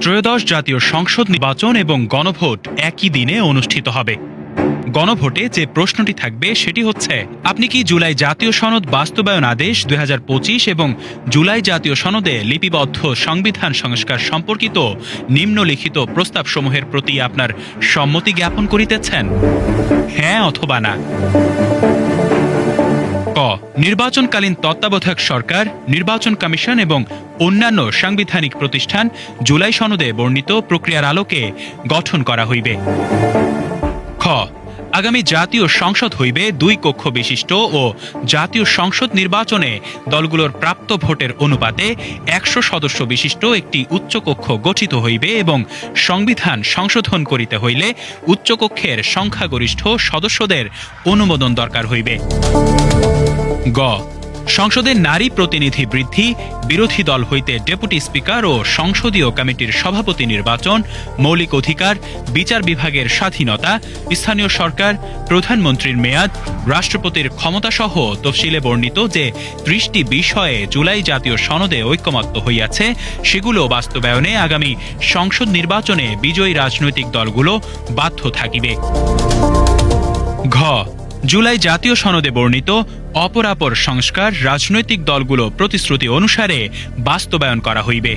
ত্রয়োদশ জাতীয় সংসদ নির্বাচন এবং গণভোট একই দিনে অনুষ্ঠিত হবে। গণভোটে যে প্রশ্নটি থাকবে সেটি হচ্ছে, আপনি কি জুলাই জাতীয় সনদ বাস্তবায়ন আদেশ ২০২৫ এবং জুলাই জাতীয় সনদে লিপিবদ্ধ সংবিধান সংস্কার সম্পর্কিত নিম্নলিখিত প্রস্তাবসমূহের প্রতি আপনার সম্মতি জ্ঞাপন করিতেছেন? হ্যাঁ অথবা না। ক, নির্বাচনকালীন তত্ত্বাবধায়ক সরকার, নির্বাচন কমিশন এবং অন্যান্য সাংবিধানিক প্রতিষ্ঠান জুলাই সনদে বর্ণিত প্রক্রিয়ার আলোকে গঠন করা হইবে। খ, আগামী জাতীয় সংসদ হইবে ২ কক্ষ বিশিষ্ট ও জাতীয় সংসদ নির্বাচনে দলগুলোর প্রাপ্ত ভোটের অনুপাতে ১০০ সদস্য বিশিষ্ট একটি উচ্চকক্ষ গঠিত হইবে এবং সংবিধান সংশোধন করিতে হইলে উচ্চকক্ষের সংখ্যাগরিষ্ঠ সদস্যদের অনুমোদন দরকার হইবে। গ, সংসদে নারী প্রতিনিধি বৃদ্ধি, বিরোধী দল হইতে ডেপুটি স্পিকার ও সংসদীয় কমিটির সভাপতি নির্বাচন, মৌলিক অধিকার, বিচার বিভাগের স্বাধীনতা, স্থানীয় সরকার, প্রধানমন্ত্রীর মেয়াদ, রাষ্ট্রপতির ক্ষমতাসহ তফসিলে বর্ণিত যে ৩০টি বিষয়ে জুলাই জাতীয় সনদে ঐকমত্য হইয়াছে, সেগুলো বাস্তবায়নে আগামী সংসদ নির্বাচনে বিজয়ী রাজনৈতিক দলগুলো বাধ্য থাকিবে। ঘ, জুলাই জাতীয় সনদে বর্ণিত অপরাপর সংস্কার রাজনৈতিক দলগুলো প্রতিশ্রুতি অনুসারে বাস্তবায়ন করা হইবে।